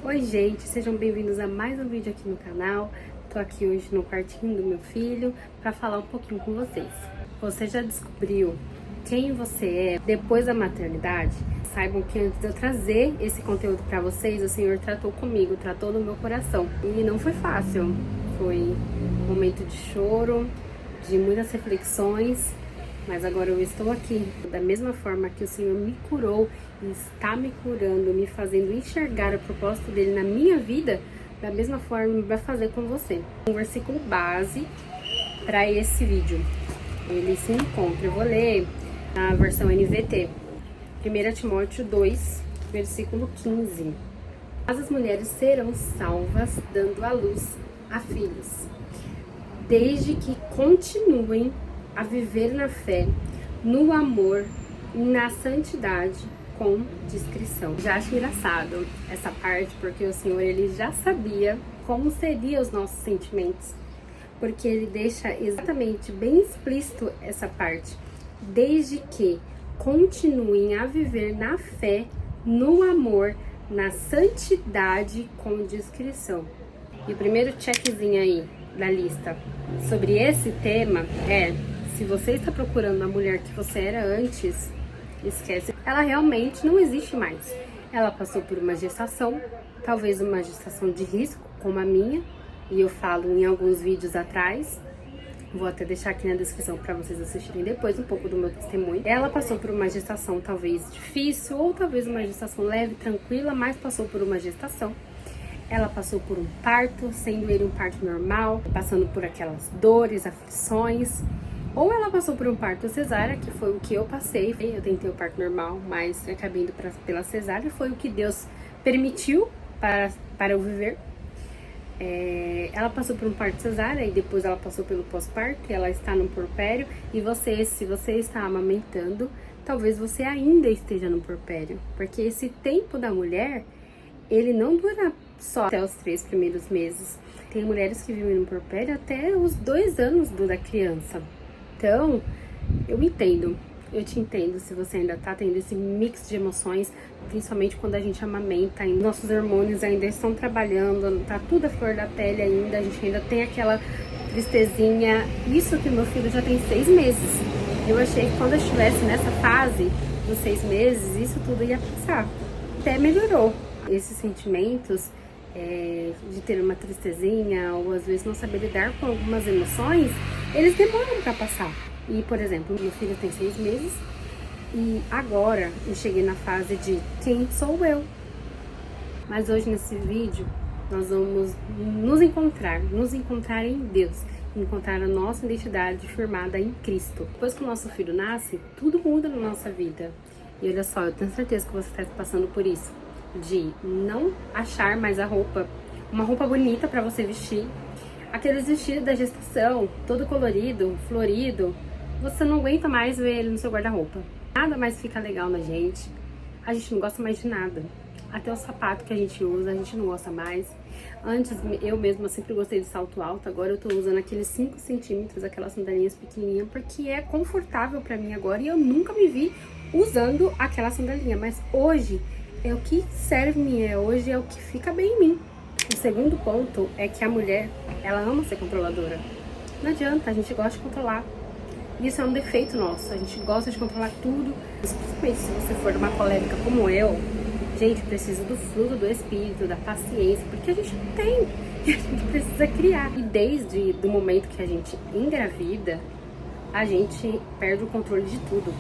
Oi gente, sejam bem-vindos a mais um vídeo aqui no canal. Tô aqui hoje no quartinho do meu filho para falar um pouquinho com vocês. Você já descobriu quem você é depois da maternidade? Saibam que antes de eu trazer esse conteúdo para vocês, o Senhor tratou comigo, tratou no meu coração. E não foi fácil, foi um momento de choro, de muitas reflexões. Mas agora eu estou aqui, da mesma forma que o Senhor me curou e está me curando, me fazendo enxergar o propósito dele na minha vida, da mesma forma ele vai fazer com você. Um versículo base para esse vídeo, ele se encontra, eu vou ler a versão NVT, 1 Timóteo 2, versículo 15. Mas as mulheres serão salvas dando à luz a filhos, desde que continuem a viver na fé, no amor e na santidade com discrição. Já acho engraçado essa parte, porque o Senhor ele já sabia como seriam os nossos sentimentos, porque ele deixa exatamente bem explícito essa parte, desde que continuem a viver na fé, no amor, na santidade com discrição. E o primeiro checkzinho aí da lista sobre esse tema é: se você está procurando a mulher que você era antes, esquece. Ela realmente não existe mais. Ela passou por uma gestação, talvez uma gestação de risco, como a minha, e eu falo em alguns vídeos atrás. Vou até deixar aqui na descrição para vocês assistirem depois um pouco do meu testemunho. Ela passou por uma gestação talvez difícil, ou talvez uma gestação leve, tranquila, mas passou por uma gestação. Ela passou por um parto, sendo ele um parto normal, passando por aquelas dores, aflições. Ou ela passou por um parto cesárea, que foi o que eu passei. Eu tentei o parto normal, mas acabei indo pela cesárea. Foi o que Deus permitiu para eu viver. Ela passou por um parto cesárea e depois ela passou pelo pós-parto. E ela está no puerpério. E você, se você está amamentando, talvez você ainda esteja no puerpério. Porque esse tempo da mulher, ele não dura só até os 3 primeiros meses. Tem mulheres que vivem no puerpério até os 2 anos da criança. Então, eu te entendo se você ainda tá tendo esse mix de emoções, principalmente quando a gente amamenta, nossos hormônios ainda estão trabalhando, tá tudo à flor da pele ainda, a gente ainda tem aquela tristezinha. Isso que meu filho já tem 6 meses. Eu achei que quando eu estivesse nessa fase dos 6 meses, isso tudo ia passar. Até melhorou. Esses sentimentos de ter uma tristezinha ou às vezes não saber lidar com algumas emoções, eles demoram para passar. E, por exemplo, meu filho tem 6 meses e agora eu cheguei na fase de quem sou eu. Mas hoje nesse vídeo nós vamos nos encontrar em Deus, encontrar a nossa identidade firmada em Cristo. Depois que o nosso filho nasce, tudo muda na nossa vida. E olha só, eu tenho certeza que você está passando por isso, de não achar mais uma roupa bonita para você vestir. Aqueles vestidos da gestação, todo colorido, florido, você não aguenta mais ver ele no seu guarda-roupa. Nada mais fica legal na gente. A gente não gosta mais de nada. Até o sapato que a gente usa, a gente não gosta mais. Antes, eu mesma sempre gostei de salto alto. Agora eu tô usando aqueles 5 centímetros, aquelas sandalinhas pequenininhas, porque é confortável pra mim agora. E eu nunca me vi usando aquela sandalinha. Mas hoje é o que serve em mim, hoje é o que fica bem em mim. O segundo ponto é que a mulher, ela ama ser controladora. Não adianta, a gente gosta de controlar. Isso é um defeito nosso, a gente gosta de controlar tudo. Principalmente se você for uma colérica como eu, gente, precisa do fruto do espírito, da paciência, porque a gente tem e a gente precisa criar. E desde o momento que a gente engravida, a gente perde o controle de tudo.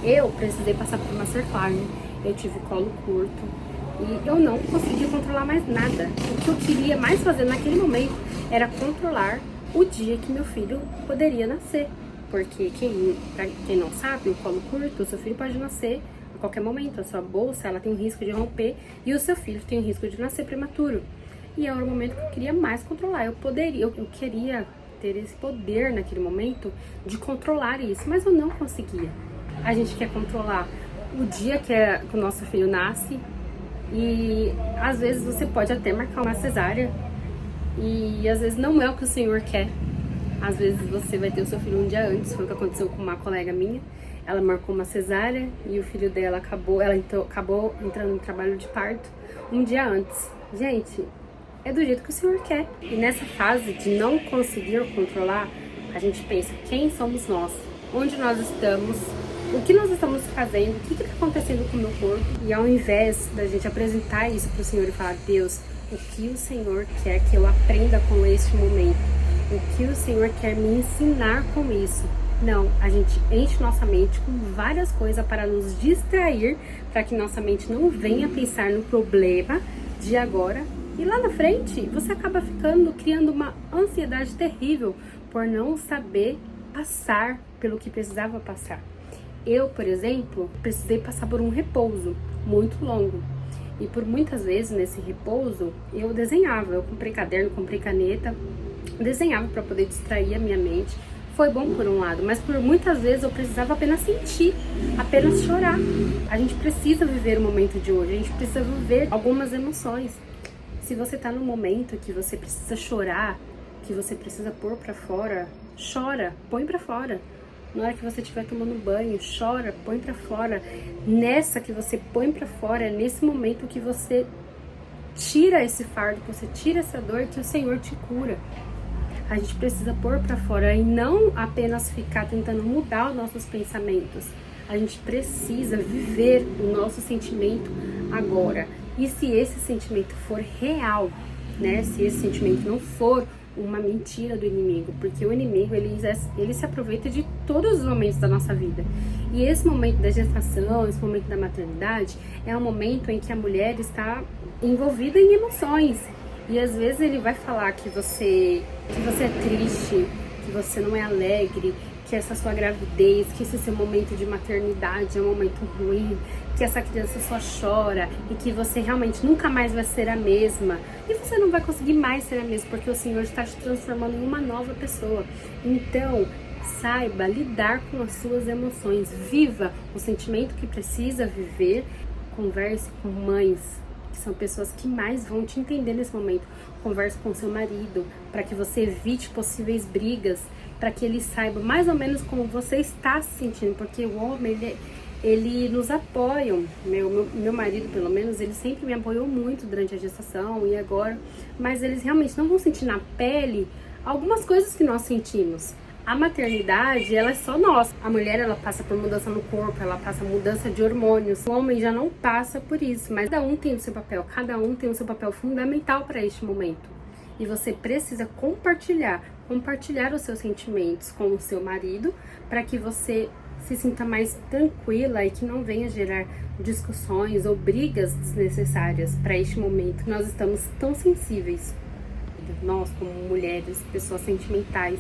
Eu precisei passar por uma cerclagem, eu tive colo curto, e eu não conseguia controlar mais nada. O que eu queria mais fazer naquele momento era controlar o dia que meu filho poderia nascer. Porque pra quem não sabe, o colo curto, o seu filho pode nascer a qualquer momento. A sua bolsa, ela tem o risco de romper e o seu filho tem o risco de nascer prematuro. E era o momento que eu queria mais controlar. Eu queria ter esse poder naquele momento de controlar isso, mas eu não conseguia. A gente quer controlar o dia que o nosso filho nasce, e às vezes você pode até marcar uma cesárea e às vezes não é o que o Senhor quer. Às vezes você vai ter o seu filho um dia antes. Foi o que aconteceu com uma colega minha. ela marcou uma cesárea e o filho dela acabou entrando em trabalho de parto um dia antes. Gente, é do jeito que o Senhor quer. E nessa fase de não conseguir controlar, a gente pensa, quem somos nós? Onde nós estamos? O que nós estamos fazendo? O que está acontecendo com o meu corpo? E ao invés da gente apresentar isso para o Senhor e falar, Deus, o que o Senhor quer que eu aprenda com este momento? O que o Senhor quer me ensinar com isso? Não, a gente enche nossa mente com várias coisas para nos distrair, para que nossa mente não venha pensar no problema de agora. E lá na frente, você acaba criando uma ansiedade terrível por não saber passar pelo que precisava passar. Eu, por exemplo, precisei passar por um repouso muito longo. E por muitas vezes, nesse repouso, eu desenhava. Eu comprei caderno, comprei caneta, desenhava para poder distrair a minha mente. Foi bom por um lado, mas por muitas vezes eu precisava apenas sentir, apenas chorar. A gente precisa viver o momento de hoje, a gente precisa viver algumas emoções. Se você tá num momento que você precisa chorar, que você precisa pôr pra fora, chora, põe pra fora. Na hora que você estiver tomando banho, chora, põe pra fora. Nessa que você põe pra fora, é nesse momento que você tira esse fardo, que você tira essa dor, que o Senhor te cura. A gente precisa pôr pra fora e não apenas ficar tentando mudar os nossos pensamentos. A gente precisa viver o nosso sentimento agora. E se esse sentimento for real, né? Se esse sentimento não for uma mentira do inimigo, porque o inimigo ele se aproveita de todos os momentos da nossa vida. E esse momento da gestação, esse momento da maternidade, é um momento em que a mulher está envolvida em emoções. E às vezes ele vai falar que você é triste, que você não é alegre, que essa sua gravidez, que esse seu momento de maternidade é um momento ruim, que essa criança só chora e que você realmente nunca mais vai ser a mesma. E você não vai conseguir mais ser a mesma, porque o Senhor está te transformando em uma nova pessoa. Então, saiba lidar com as suas emoções, viva o sentimento que precisa viver, converse com mães, que são pessoas que mais vão te entender nesse momento. Converse com seu marido, para que você evite possíveis brigas, para que ele saiba mais ou menos como você está se sentindo, porque o homem, ele nos apoia. Meu marido, pelo menos, ele sempre me apoiou muito durante a gestação e agora, mas eles realmente não vão sentir na pele algumas coisas que nós sentimos. A maternidade, ela é só nossa. A mulher, ela passa por mudança no corpo, ela passa mudança de hormônios. O homem já não passa por isso, mas cada um tem o seu papel, cada um tem o seu papel fundamental para este momento. E você precisa compartilhar os seus sentimentos com o seu marido, para que você se sinta mais tranquila e que não venha gerar discussões ou brigas desnecessárias para este momento. Nós estamos tão sensíveis, nós como mulheres, pessoas sentimentais,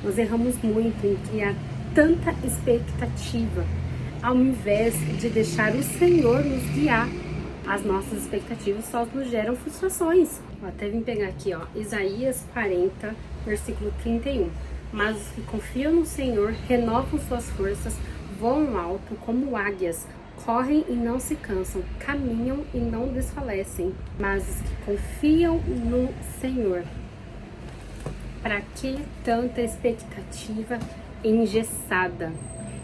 nós erramos muito em criar tanta expectativa, ao invés de deixar o Senhor nos guiar. As nossas expectativas só nos geram frustrações. Eu até vim pegar aqui, ó, Isaías 40, versículo 31. Mas os que confiam no Senhor renovam suas forças, voam alto como águias, correm e não se cansam, caminham e não desfalecem. Mas os que confiam no Senhor. Para que tanta expectativa engessada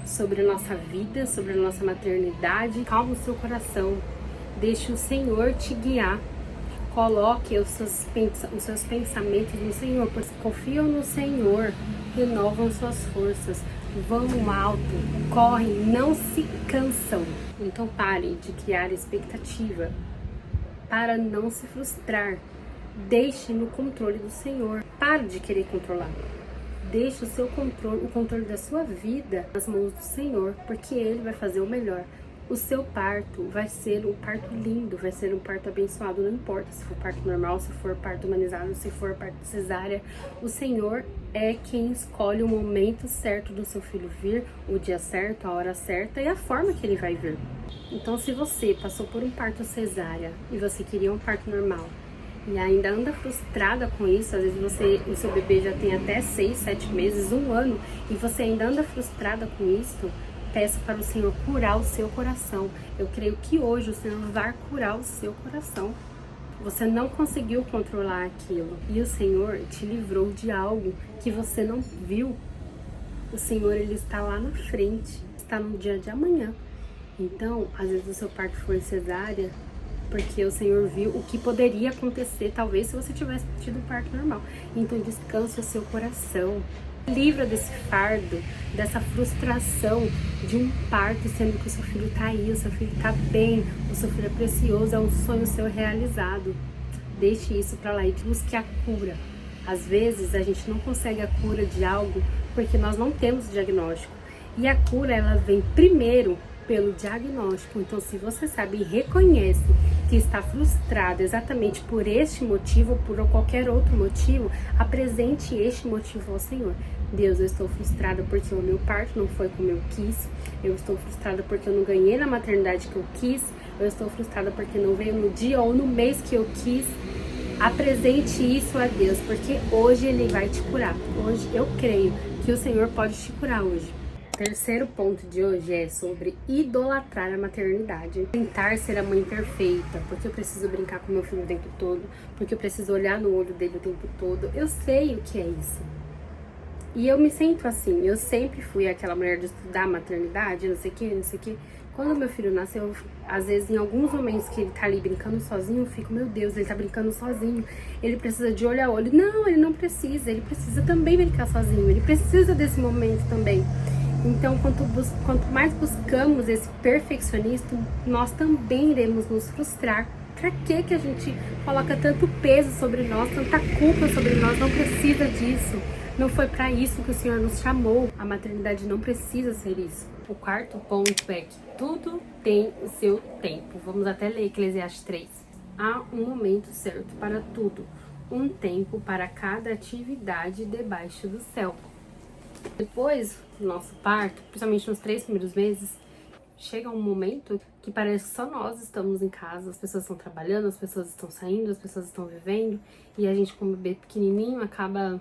sobre a nossa vida, sobre a nossa maternidade? Calma o seu coração, deixe o Senhor te guiar. Coloque os seus pensamentos no Senhor, pois confiam no Senhor, renovam suas forças, vão alto, correm, não se cansam. Então pare de criar expectativa para não se frustrar. Deixe no controle do Senhor. Pare de querer controlar. Deixe o controle da sua vida nas mãos do Senhor, porque Ele vai fazer o melhor. O seu parto vai ser um parto lindo, vai ser um parto abençoado, não importa se for parto normal, se for parto humanizado, se for parto cesárea. O Senhor é quem escolhe o momento certo do seu filho vir, o dia certo, a hora certa e a forma que ele vai vir. Então, se você passou por um parto cesárea e você queria um parto normal, e ainda anda frustrada com isso, às vezes o seu bebê já tem até 6, 7 meses, 1 ano, e você ainda anda frustrada com isso, peça para o Senhor curar o seu coração. Eu creio que hoje o Senhor vai curar o seu coração. Você não conseguiu controlar aquilo, e o Senhor te livrou de algo que você não viu. O Senhor, Ele está lá na frente, está no dia de amanhã. Então, às vezes o seu parto foi cesárea, porque o Senhor viu o que poderia acontecer, talvez, se você tivesse tido um parto normal. Então, descanse o seu coração. Livra desse fardo, dessa frustração de um parto, sendo que o seu filho tá aí, o seu filho tá bem, o seu filho é precioso, é um sonho seu realizado. Deixe isso pra lá e busque a cura. Às vezes, a gente não consegue a cura de algo porque nós não temos diagnóstico. E a cura, ela vem primeiro pelo diagnóstico. Então, se você sabe e reconhece que está frustrado exatamente por este motivo ou por qualquer outro motivo, apresente este motivo ao Senhor. Deus, eu estou frustrada porque o meu parto não foi como eu quis. Eu estou frustrada porque eu não ganhei na maternidade que eu quis. Eu estou frustrada porque não veio no dia ou no mês que eu quis. Apresente isso a Deus, porque hoje Ele vai te curar. Hoje eu creio que o Senhor pode te curar hoje. O terceiro ponto de hoje é sobre idolatrar a maternidade. Tentar ser a mãe perfeita, porque eu preciso brincar com meu filho o tempo todo, porque eu preciso olhar no olho dele o tempo todo. Eu sei o que é isso. E eu me sinto assim, eu sempre fui aquela mulher de estudar maternidade, não sei o que, não sei o que. Quando meu filho nasceu, às vezes em alguns momentos que ele tá ali brincando sozinho, eu fico, meu Deus, ele tá brincando sozinho, ele precisa de olho a olho. Não, ele não precisa, ele precisa também brincar sozinho, ele precisa desse momento também. Então, quanto mais buscamos esse perfeccionismo, nós também iremos nos frustrar. Pra que a gente coloca tanto peso sobre nós, tanta culpa sobre nós? Não precisa disso. Não foi para isso que o Senhor nos chamou. A maternidade não precisa ser isso. O quarto ponto é que tudo tem o seu tempo. Vamos até ler Eclesiastes 3. Há um momento certo para tudo. Um tempo para cada atividade debaixo do céu. Depois do nosso parto, principalmente nos 3 primeiros meses, chega um momento que parece que só nós estamos em casa, as pessoas estão trabalhando, as pessoas estão saindo, as pessoas estão vivendo, e a gente, como bebê pequenininho, acaba,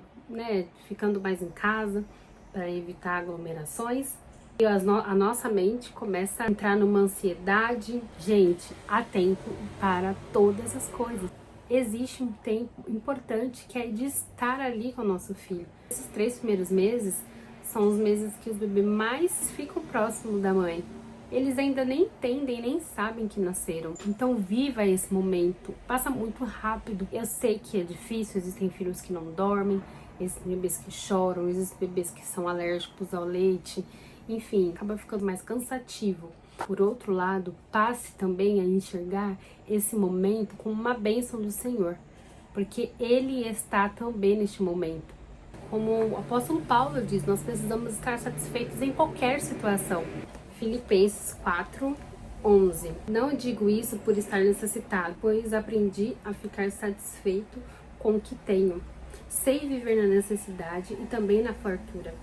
ficando mais em casa para evitar aglomerações. E a nossa mente começa a entrar numa ansiedade. Gente, há tempo para todas as coisas. Existe um tempo importante que é de estar ali com o nosso filho. Esses 3 primeiros meses são os meses que os bebês mais ficam próximos da mãe. Eles ainda nem entendem, nem sabem que nasceram. Então viva esse momento, passa muito rápido. Eu sei que é difícil, existem filhos que não dormem, existem bebês que choram, existem bebês que são alérgicos ao leite. Enfim, acaba ficando mais cansativo. Por outro lado, passe também a enxergar esse momento como uma bênção do Senhor, porque Ele está também neste momento. Como o apóstolo Paulo diz, nós precisamos estar satisfeitos em qualquer situação. Filipenses 4:11. Não digo isso por estar necessitado, pois aprendi a ficar satisfeito com o que tenho. Sei viver na necessidade e também na fartura.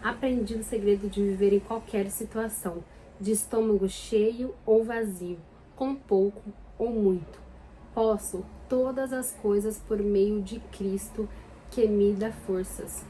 Aprendi o segredo de viver em qualquer situação, de estômago cheio ou vazio, com pouco ou muito. Posso todas as coisas por meio de Cristo que me dá forças.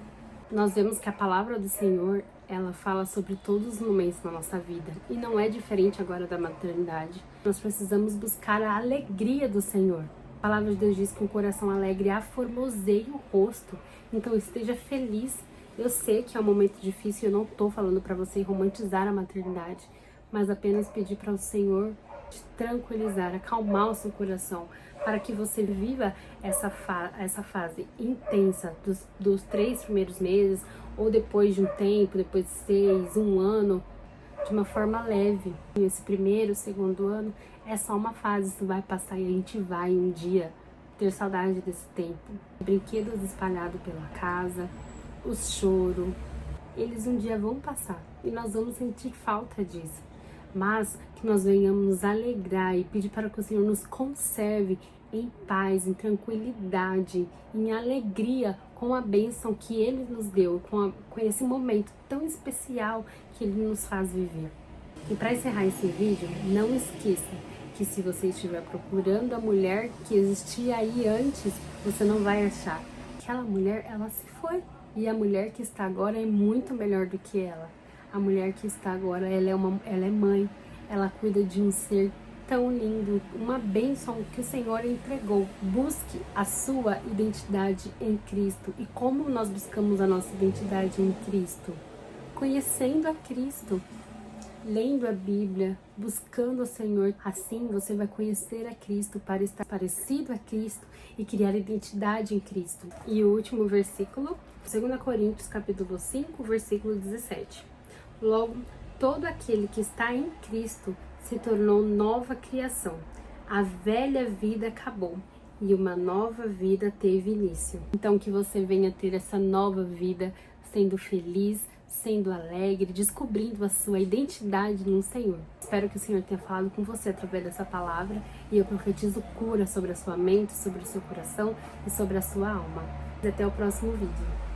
Nós vemos que a palavra do Senhor, ela fala sobre todos os momentos da nossa vida. E não é diferente agora da maternidade. Nós precisamos buscar a alegria do Senhor. A palavra de Deus diz que um coração alegre aformoseia o rosto. Então esteja feliz. Eu sei que é um momento difícil, eu não estou falando para você romantizar a maternidade, mas apenas pedir para o Senhor te tranquilizar, acalmar o seu coração, para que você viva essa fase intensa dos 3 primeiros meses, ou depois de um tempo, depois de 6, 1 ano, de uma forma leve. Esse primeiro, segundo ano é só uma fase, isso vai passar e a gente vai um dia ter saudade desse tempo. Brinquedos espalhados pela casa, os choros, eles um dia vão passar e nós vamos sentir falta disso, mas que nós venhamos nos alegrar e pedir para que o Senhor nos conserve em paz, em tranquilidade, em alegria com a bênção que Ele nos deu, com esse momento tão especial que Ele nos faz viver. E para encerrar esse vídeo, não esqueça que se você estiver procurando a mulher que existia aí antes, você não vai achar. Aquela mulher, ela se foi. E a mulher que está agora é muito melhor do que ela. A mulher que está agora, ela é mãe, ela cuida de um ser tão lindo, uma bênção que o Senhor entregou. Busque a sua identidade em Cristo. E como nós buscamos a nossa identidade em Cristo? Conhecendo a Cristo. lendo a Bíblia, buscando o Senhor. Assim você vai conhecer a Cristo para estar parecido a Cristo e criar identidade em Cristo. E o último versículo, 2 Coríntios capítulo 5, versículo 17. Logo, todo aquele que está em Cristo se tornou nova criação. A velha vida acabou e uma nova vida teve início. Então que você venha ter essa nova vida sendo feliz, sendo alegre, descobrindo a sua identidade no Senhor. Espero que o Senhor tenha falado com você através dessa palavra e eu profetizo cura sobre a sua mente, sobre o seu coração e sobre a sua alma. Até o próximo vídeo.